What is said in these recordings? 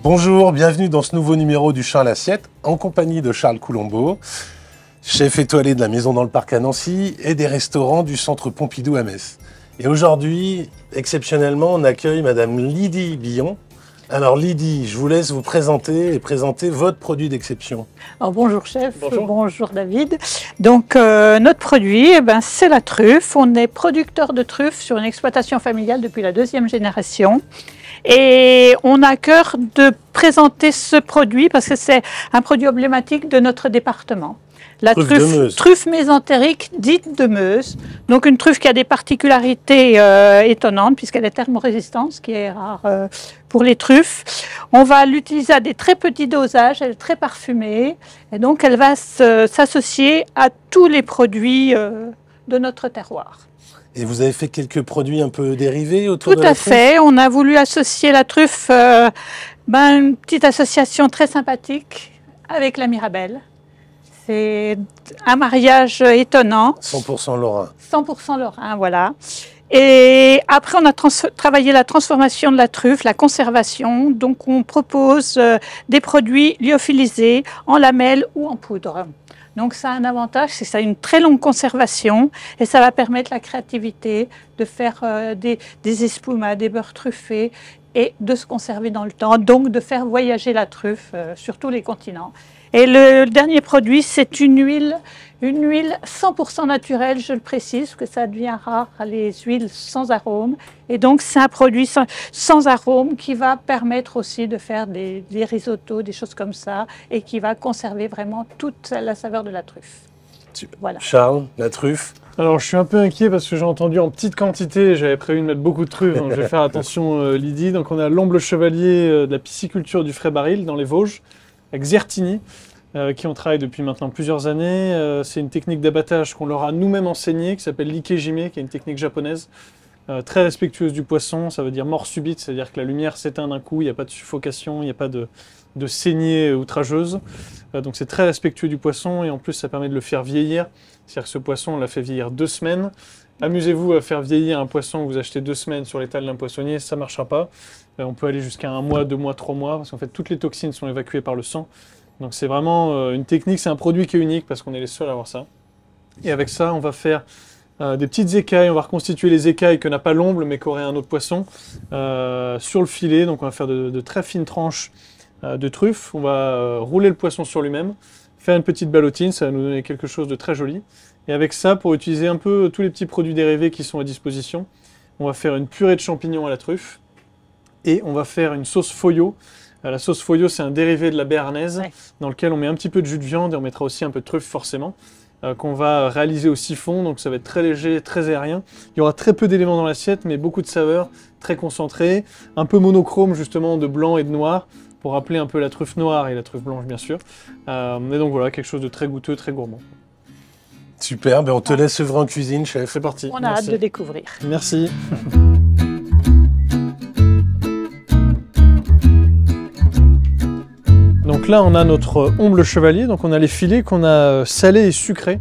Bonjour, bienvenue dans ce nouveau numéro du Chat à l'assiette, en compagnie de Charles Coulombeau, chef étoilé de la Maison dans le Parc à Nancy et des restaurants du Centre Pompidou à Metz. Et aujourd'hui, exceptionnellement, on accueille Madame Lydie Billon. Alors Lydie, je vous laisse vous présenter et présenter votre produit d'exception. Alors, bonjour chef, Bonjour David. Donc notre produit, c'est la truffe. On est producteur de truffes sur une exploitation familiale depuis la 2e génération. Et on a à cœur de présenter ce produit parce que c'est un produit emblématique de notre département. La truffe mésentérique dite de Meuse. Donc une truffe qui a des particularités étonnantes puisqu'elle est thermorésistante, ce qui est rare pour les truffes. On va l'utiliser à des très petits dosages, elle est très parfumée et donc elle va s'associer à tous les produits de notre terroir. Et vous avez fait quelques produits un peu dérivés autour de la truffe ? Tout à fait, on a voulu associer la truffe, une petite association très sympathique avec la Mirabelle. C'est un mariage étonnant. 100% lorrain. 100% lorrain, voilà. Et après, on a travaillé la transformation de la truffe, la conservation. Donc, on propose des produits lyophilisés en lamelles ou en poudre. Donc, ça a un avantage, c'est que ça a une très longue conservation et ça va permettre la créativité de faire des espumas, des beurres truffés et de se conserver dans le temps. Donc, de faire voyager la truffe sur tous les continents. Et le dernier produit, c'est une huile 100% naturelle, je le précise, parce que ça devient rare, les huiles sans arôme. Et donc, c'est un produit sans arôme qui va permettre aussi de faire des risottos, des choses comme ça, et qui va conserver vraiment toute la saveur de la truffe. Voilà. Charles, la truffe? Alors, je suis un peu inquiet parce que j'ai entendu en petite quantité, j'avais prévu de mettre beaucoup de truffes, donc je vais faire attention, Lydie. Donc, on a l'Omble Chevalier de la pisciculture du Frais-Baril dans les Vosges, avec Zertini, qui on travaille depuis maintenant plusieurs années. C'est une technique d'abattage qu'on leur a nous-mêmes enseignée, qui s'appelle l'ikejime, qui est une technique japonaise, très respectueuse du poisson. Ça veut dire mort subite, c'est-à-dire que la lumière s'éteint d'un coup, il n'y a pas de suffocation, il n'y a pas de saignée outrageuse. Donc c'est très respectueux du poisson et en plus ça permet de le faire vieillir. C'est-à-dire que ce poisson, on l'a fait vieillir 2 semaines. Amusez-vous à faire vieillir un poisson que vous achetez 2 semaines sur l'étal d'un poissonnier, ça ne marchera pas. On peut aller jusqu'à 1 mois, 2 mois, 3 mois, parce qu'en fait toutes les toxines sont évacuées par le sang. Donc c'est vraiment une technique, c'est un produit qui est unique parce qu'on est les seuls à avoir ça. Et avec ça, on va faire des petites écailles, on va reconstituer les écailles que n'a pas l'omble mais qu'aurait un autre poisson sur le filet. Donc on va faire de très fines tranches de truffes. On va rouler le poisson sur lui-même, faire une petite ballotine, ça va nous donner quelque chose de très joli. Et avec ça, pour utiliser un peu tous les petits produits dérivés qui sont à disposition, on va faire une purée de champignons à la truffe et on va faire une sauce Foyo. La sauce Foyo, c'est un dérivé de la béarnaise dans lequel on met un petit peu de jus de viande et on mettra aussi un peu de truffe forcément, qu'on va réaliser au siphon, donc ça va être très léger, très aérien. Il y aura très peu d'éléments dans l'assiette, mais beaucoup de saveurs, très concentrées, un peu monochrome justement de blanc et de noir, pour rappeler un peu la truffe noire et la truffe blanche bien sûr. Et donc voilà, quelque chose de très goûteux, très gourmand. Super, on te laisse œuvrer en cuisine, chef. C'est parti. On a hâte de découvrir. Merci. Donc là, on a notre omble chevalier, donc on a les filets qu'on a salés et sucrés.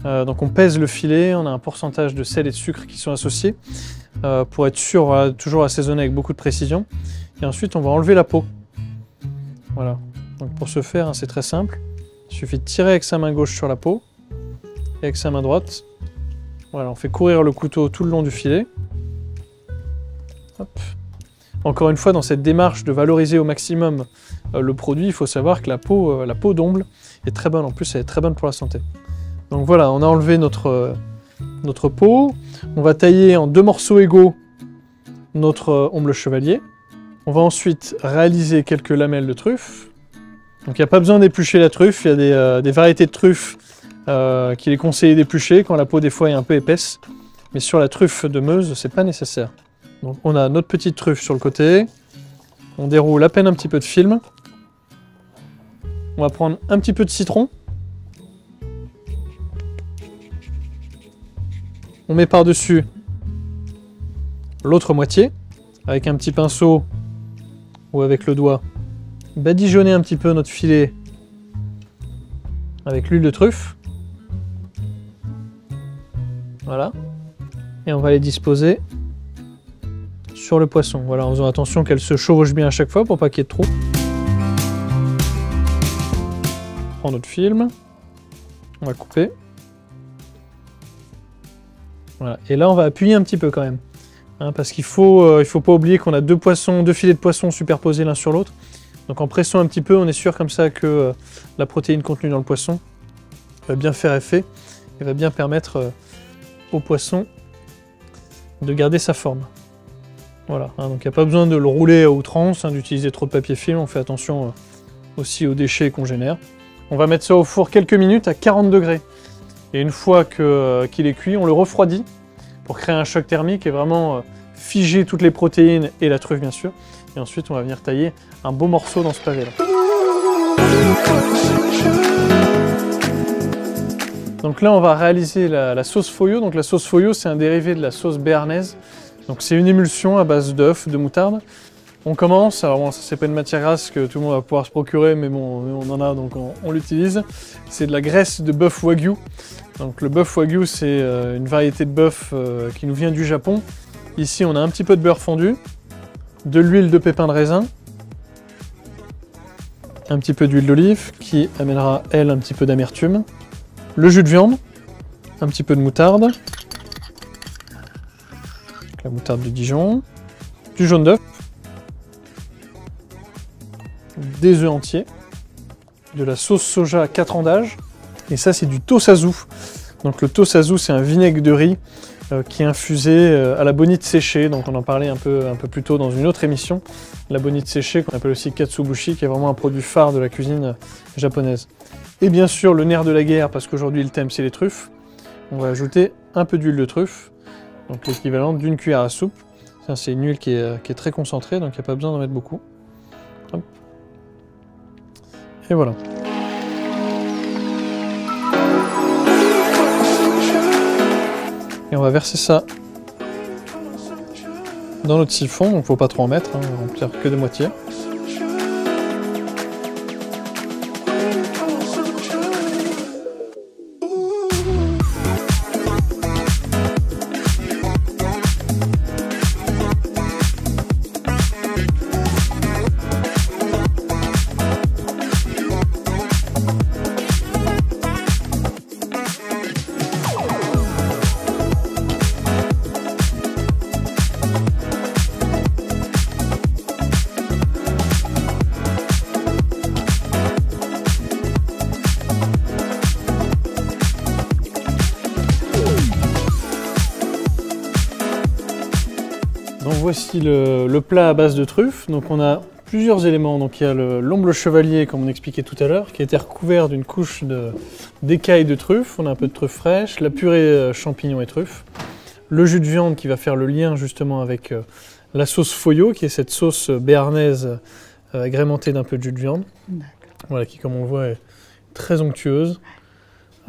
Donc on pèse le filet, on a un pourcentage de sel et de sucre qui sont associés pour être sûr, toujours assaisonner avec beaucoup de précision. Et ensuite, on va enlever la peau. Voilà. Donc pour ce faire, c'est très simple. Il suffit de tirer avec sa main gauche sur la peau et avec sa main droite. Voilà, on fait courir le couteau tout le long du filet. Hop. Encore une fois, dans cette démarche de valoriser au maximum le produit, il faut savoir que la peau d'omble est très bonne. En plus, elle est très bonne pour la santé. Donc voilà, on a enlevé notre peau. On va tailler en 2 morceaux égaux notre omble chevalier. On va ensuite réaliser quelques lamelles de truffe. Donc il n'y a pas besoin d'éplucher la truffe. Il y a des variétés de truffes qu'il est conseillé d'éplucher quand la peau des fois est un peu épaisse. Mais sur la truffe de Meuse, c'est pas nécessaire. Donc on a notre petite truffe sur le côté, on déroule à peine un petit peu de film, on va prendre un petit peu de citron, on met par-dessus l'autre moitié, avec un petit pinceau ou avec le doigt, badigeonner un petit peu notre filet avec l'huile de truffe, voilà, et on va les disposer sur le poisson. Voilà, en faisant attention qu'elle se chevauche bien à chaque fois pour pas qu'il y ait de trop. prend notre film, on va couper. Voilà. Et là, on va appuyer un petit peu quand même. Hein, parce qu'il faut pas oublier qu'on a deux filets de poisson superposés l'un sur l'autre. Donc en pressant un petit peu, on est sûr comme ça que la protéine contenue dans le poisson va bien faire effet et va bien permettre au poisson de garder sa forme. Voilà, hein, donc il n'y a pas besoin de le rouler à outrance, hein, d'utiliser trop de papier film, on fait attention aussi aux déchets qu'on génère. On va mettre ça au four quelques minutes à 40 degrés. Et une fois qu'il est cuit, on le refroidit pour créer un choc thermique et vraiment figer toutes les protéines et la truffe bien sûr. Et ensuite, on va venir tailler un beau morceau dans ce pavé-là. Donc là, on va réaliser la sauce Foyo. Donc la sauce Foyo, c'est un dérivé de la sauce béarnaise. Donc c'est une émulsion à base d'œufs, de moutarde. On commence, alors bon, ça c'est pas une matière grasse que tout le monde va pouvoir se procurer, mais bon, on en a donc on l'utilise. C'est de la graisse de bœuf wagyu. Donc le bœuf wagyu, c'est une variété de bœuf qui nous vient du Japon. Ici, on a un petit peu de beurre fondu, de l'huile de pépins de raisin, un petit peu d'huile d'olive qui amènera, elle, un petit peu d'amertume, le jus de viande, un petit peu de moutarde, la moutarde de Dijon, du jaune d'œuf, des œufs entiers, de la sauce soja à 4 ans d'âge, et ça c'est du tosazu. Donc le tosazu, c'est un vinaigre de riz qui est infusé à la bonite séchée, donc on en parlait un peu plus tôt dans une autre émission, la bonite séchée qu'on appelle aussi katsubushi, qui est vraiment un produit phare de la cuisine japonaise. Et bien sûr le nerf de la guerre, parce qu'aujourd'hui le thème c'est les truffes, on va ajouter un peu d'huile de truffe, donc l'équivalent d'une cuillère à soupe. C'est une huile qui est très concentrée, donc il n'y a pas besoin d'en mettre beaucoup. Hop. Et voilà. Et on va verser ça dans notre siphon, donc il ne faut pas trop en mettre, hein, on va remplir que de moitié. Donc voici le plat à base de truffes. Donc on a plusieurs éléments. Donc il y a l'omble chevalier, comme on expliquait tout à l'heure, qui a été recouvert d'une couche d'écailles de truffes. On a un peu de truffes fraîches, la purée champignons et truffes, le jus de viande qui va faire le lien justement avec la sauce Foyo, qui est cette sauce béarnaise agrémentée d'un peu de jus de viande. Voilà, qui comme on le voit est très onctueuse.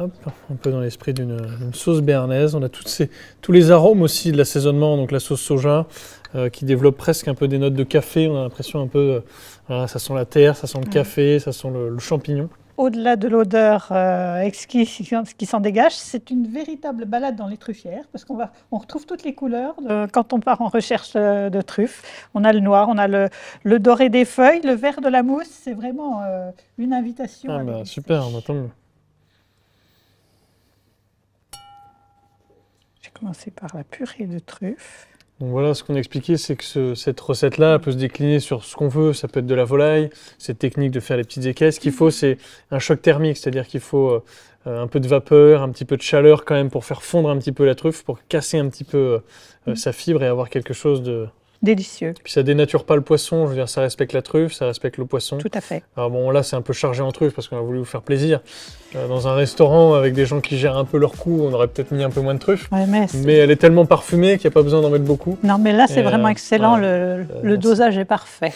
Hop, un peu dans l'esprit d'une sauce béarnaise. On a tous les arômes aussi de l'assaisonnement, donc la sauce soja, qui développe presque un peu des notes de café. On a l'impression un peu, voilà, ça sent la terre, ça sent le café, ça sent le champignon. Au-delà de l'odeur exquise qui s'en dégage, c'est une véritable balade dans les truffières, parce qu'on retrouve toutes les couleurs quand on part en recherche de truffes. On a le noir, on a le doré des feuilles, le vert de la mousse. C'est vraiment une invitation. Ah bah, super, on attend. Commencer par la purée de truffes. Donc voilà, ce qu'on a expliqué, c'est que cette recette-là peut se décliner sur ce qu'on veut. Ça peut être de la volaille, cette technique de faire les petites écailles. Ce qu'il faut, c'est un choc thermique, c'est-à-dire qu'il faut un peu de vapeur, un petit peu de chaleur quand même pour faire fondre un petit peu la truffe, pour casser un petit peu sa fibre et avoir quelque chose de délicieux. Puis ça dénature pas le poisson, je veux dire, ça respecte la truffe, ça respecte le poisson. Tout à fait. Alors bon, là c'est un peu chargé en truffe parce qu'on a voulu vous faire plaisir. Dans un restaurant avec des gens qui gèrent un peu leur coût, on aurait peut-être mis un peu moins de truffe. Ouais, mais elle est tellement parfumée qu'il n'y a pas besoin d'en mettre beaucoup. Non, mais là c'est vraiment excellent, voilà. Le dosage est parfait.